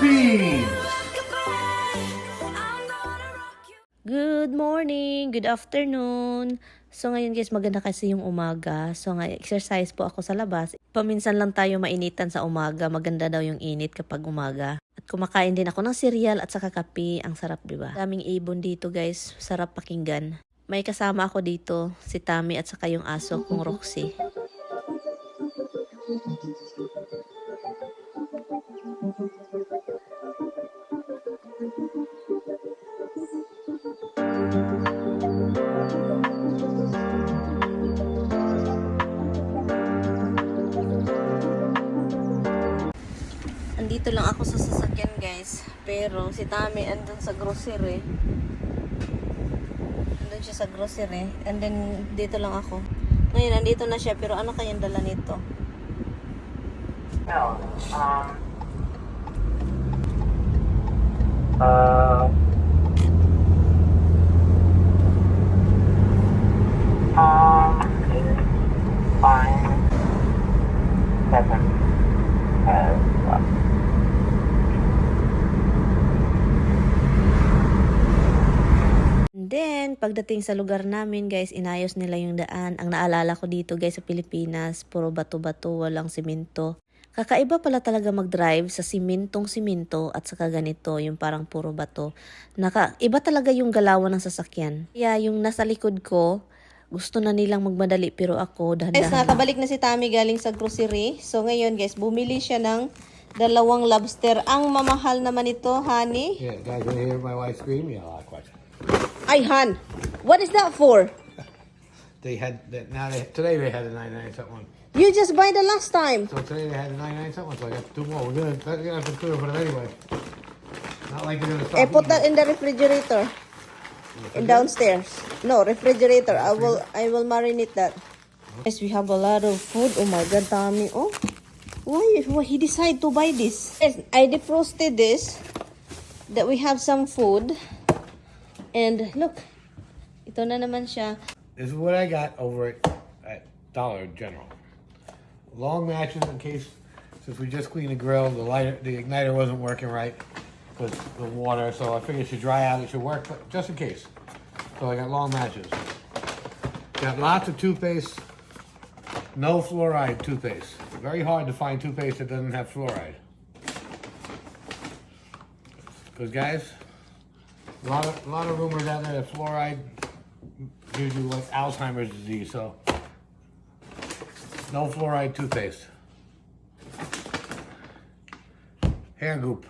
Philippines! Good morning, good afternoon. So ngayon guys, maganda kasi yung umaga. So nga exercise po ako sa labas. Paminsan lang tayo mainitan sa umaga. Maganda daw yung init kapag umaga. At kumakain din ako ng cereal at saka kape. Ang sarap, di ba? Daming ibon dito guys. Sarap pakinggan. May kasama ako dito, si Tammy at saka yung aso kong Roxy. Andito lang ako sa sasakyan guys. Pero si Tammy andun sa grocery. Andun siya sa grocery. And then dito lang ako. Ngayon andito na siya pero ano kayang dala nito? No. Fine. 7. Then, pagdating sa lugar namin, guys, inayos nila yung daan. Ang naalala ko dito, guys, sa Pilipinas, puro bato-bato, walang simento. Kakaiba pala talaga mag-drive sa simentong-simento at saka ganito, yung parang puro bato. Iba talaga yung galawan ng sasakyan. Kaya yung nasa likod ko, gusto na nilang magmadali pero ako dahan-dahan. Guys, nakabalik na si Tammy galing sa grocery. So ngayon, guys, bumili siya ng 2 lobster. Ang mamahal naman ito, honey. Yeah, guys, want to hear my wife scream? Yeah, I'll question. Ay, Han, what is that for? They had that today they had a 99 something one. You just buy the last time. So today they had a 99 something, so I got 2 more. We're gonna have to clear for them anyway. Not like they're gonna stop. Put that in the refrigerator. In downstairs. No, refrigerator. I will marinate that. Yes, we have a lot of food. Oh my God, Tommy. Oh, why he decided to buy this? Yes, I defrosted this. That we have some food. And look, ito na naman siya. This is what I got over at Dollar General. Long matches in case, since we just cleaned the grill, the igniter wasn't working right because the water. So I figured it should dry out. It should work, but just in case. So I got long matches. Got lots of toothpaste. No fluoride toothpaste. Very hard to find toothpaste that doesn't have fluoride. Because guys, a lot of rumors out there that fluoride gives you like Alzheimer's disease. So no fluoride toothpaste. Hair goop.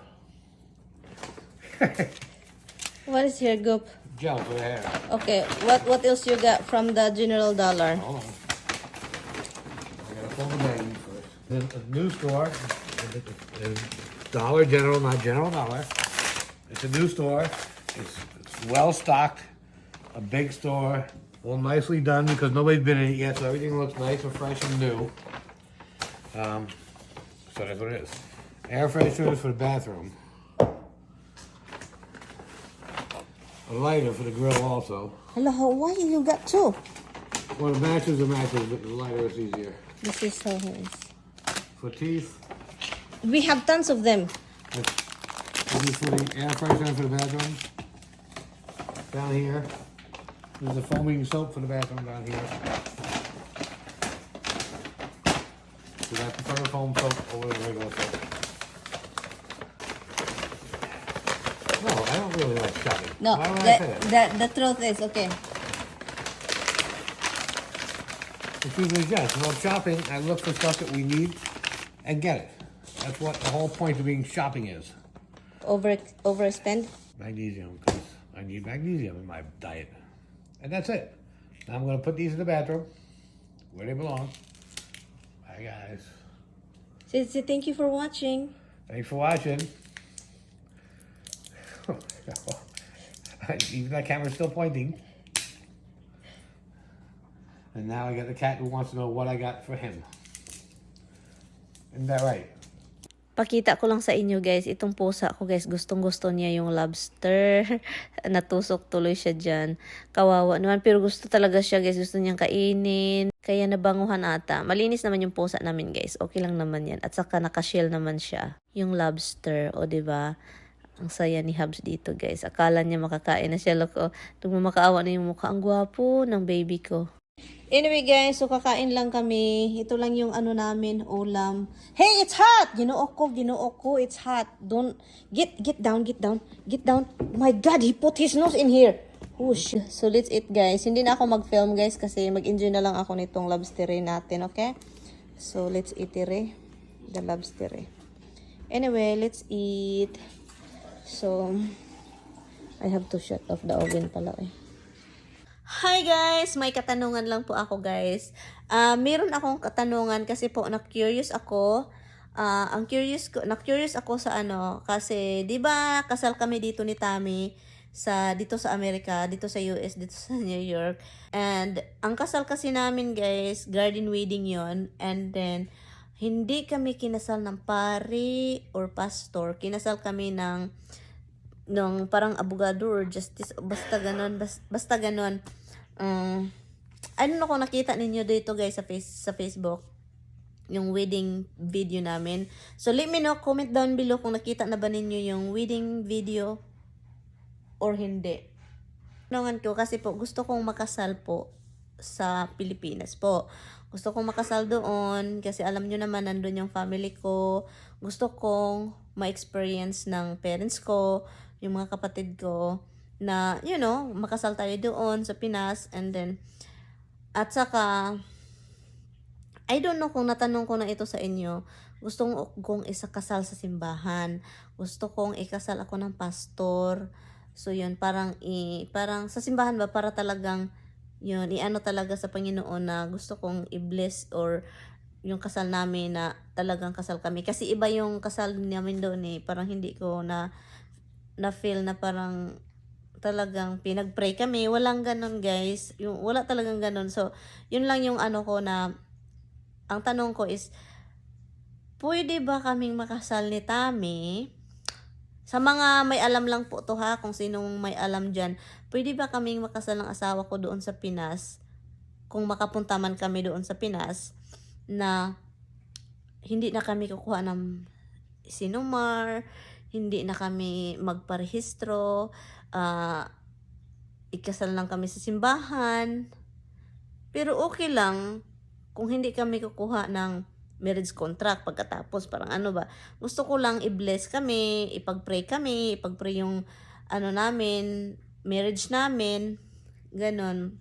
What is your goop? Gel for the hair. Okay, what else you got from the General Dollar? Hold on. I gotta pull the bag first. Then a new store. Dollar General, not General Dollar. It's a new store. It's well stocked. A big store. All nicely done because nobody's been in it yet, so everything looks nice and fresh and new. So that's what it is. Air fresheners for the bathroom. A lighter for the grill also. Hello, why you got 2? Well, the matches are matches, but the lighter is easier. This is how it is. For teeth, We have tons of them. this is for the air freshener for the bathroom. Down here. There's a foaming soap for the bathroom down here. So I prefer foam soap over the regular soap. No, I don't really like shopping. No, Why would I say that? the truth is, okay. It's usually just, when I'm shopping, I look for stuff that we need and get it. That's what the whole point of being shopping is. Overspend? Magnesium, because I need magnesium in my diet. And that's it. Now I'm going to put these in the bathroom where they belong. Bye, guys. Say thank you for watching. Thanks for watching. Even that camera's still pointing. And now I got the cat who wants to know what I got for him. Isn't that right? Pakita ko lang sa inyo guys, itong pusa ko guys, gustong-gusto niya yung lobster. Natusok tuloy siya dyan. Kawawa naman, pero gusto talaga siya guys, gusto niyang kainin. Kaya nabanguhan ata. Malinis naman yung pusa namin guys, okay lang naman yan. At saka nakashell naman siya. yung lobster, o 'di ba? Ang saya ni Habs dito, guys. Akala niya makakain na siya, loko. Makaawa na yung mukha. Ang gwapo ng baby ko. Anyway, guys, so kakain lang kami. Ito lang yung ano namin, ulam. Hey, it's hot! Ginoo ko, it's hot. Don't, get down. My God, he put his nose in here. Whoosh. So, let's eat, guys. Hindi na ako mag-film, guys, kasi mag-enjoy na lang ako nitong lobster natin, okay? So, let's eat the lobster. Anyway, let's eat. So, I have to shut off the oven pala eh. Hi guys! May katanungan lang po ako guys. Meron akong katanungan kasi po na-curious ako. Na-curious ako sa ano, kasi 'di ba kasal kami dito ni Tami dito sa Amerika, dito sa US, dito sa New York. And ang kasal kasi namin guys, garden wedding 'yon. And then hindi kami kinasal ng pari or pastor. Kinasal kami ng parang abogado or justice, basta ganon. I don't know kung nakita ninyo dito guys sa Facebook yung wedding video namin. So let me know, comment down below kung nakita na ba ninyo yung wedding video or hindi. Tanungan ko kasi po gusto kong makasal po sa Pilipinas po. Gusto kong makasal doon kasi alam nyo naman nandun yung family ko. Gusto kong ma-experience ng parents ko, yung mga kapatid ko, na, you know, makasal tayo doon sa Pinas. And then, at saka, I don't know kung natanong ko na ito sa inyo, gusto kong isakasal sa simbahan. Gusto kong ikasal ako ng pastor. So, yun, parang sa simbahan ba, para talagang, yun, iano talaga sa Panginoon na gusto kong i-bless or yung kasal namin na talagang kasal kami. Kasi iba yung kasal namin doon eh. Parang hindi ko na feel na parang talagang pinag-pray kami. Walang ganon guys. Wala talagang ganon. So, yun lang yung ano ko na, ang tanong ko is, pwede ba kaming makasal ni Tami? Sa mga may alam lang po to ha, kung sinong may alam dyan, pwede ba kaming makasal ng asawa ko doon sa Pinas? Kung makapunta man kami doon sa Pinas, na hindi na kami kukuha ng sinumar, hindi na kami magparehistro, ikasal lang kami sa simbahan. Pero okay lang kung hindi kami kukuha ng marriage contract pagkatapos. Parang ano ba, gusto ko lang i-bless kami, ipag-pray yung ano namin, marriage namin, ganon.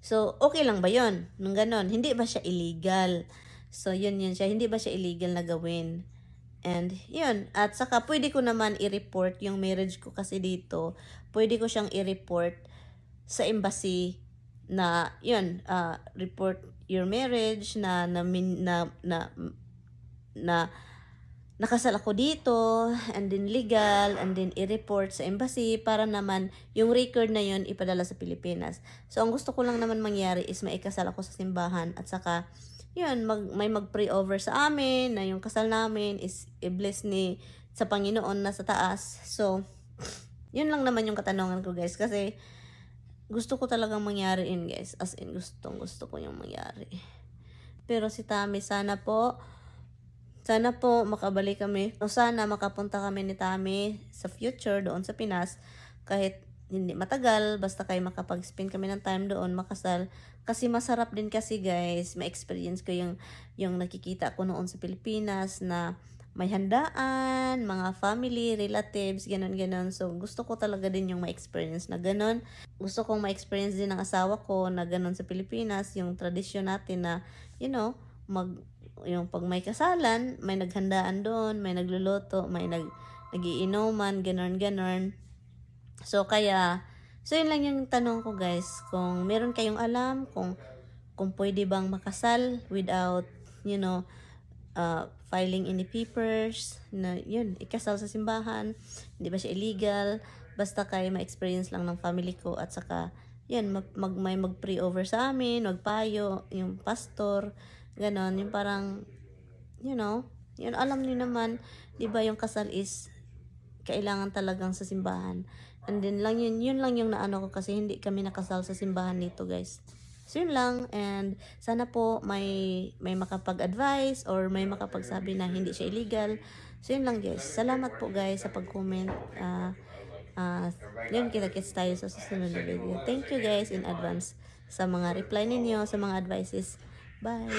So, okay lang ba yun? Nung ganon, hindi ba siya illegal? So, yun siya, hindi ba siya illegal na gawin? And, yun. At saka, pwede ko naman i-report yung marriage ko kasi dito. Pwede ko siyang i-report sa embassy na, yun, report your marriage na nakasal ako dito, and then legal, and then i-report sa embassy para naman yung record na yun ipadala sa Pilipinas. So, ang gusto ko lang naman mangyari is maikasal ako sa simbahan at saka, yun, may mag-pray over sa amin na yung kasal namin is i-bless sa Panginoon na sa taas. So, yun lang naman yung katanungan ko guys, kasi gusto ko talagang mangyari guys, as in gusto ko yung mangyari. Pero si Tami, sana po makabalik kami, o sana makapunta kami ni Tami sa future doon sa Pinas, kahit hindi matagal, basta kayo makapag-spend kami ng time doon, makasal. Kasi masarap din kasi guys, ma-experience ko yung nakikita ko noon sa Pilipinas na may handaan, mga family, relatives, ganon. So, gusto ko talaga din yung ma-experience na ganon. Gusto kong ma-experience din ng asawa ko na ganon sa Pilipinas, yung tradisyon natin na, you know, yung pag may kasalan, may naghandaan doon, may nagluluto, may nagiinuman, ganon. So, yun lang yung tanong ko guys, kung meron kayong alam, kung pwede bang makasal without, you know, filing any papers, na yun, ikasal sa simbahan, hindi ba siya illegal, basta kayo ma-experience lang ng family ko, at saka, yun, may mag-pray over sa amin, magpayo, yung pastor, ganon, yung parang, you know, yun, alam niyo naman, di ba yung kasal is, kailangan talagang sa simbahan. And then lang yun lang yung naano ko kasi hindi kami nakasal sa simbahan dito guys. So yun lang, and sana po may makapag-advise or may makapagsabi na hindi siya illegal. So yun lang guys. Salamat po guys sa pag-comment. Yun, kita-kits tayo sa susunod na video. Thank you guys in advance sa mga reply ninyo, sa mga advices. Bye!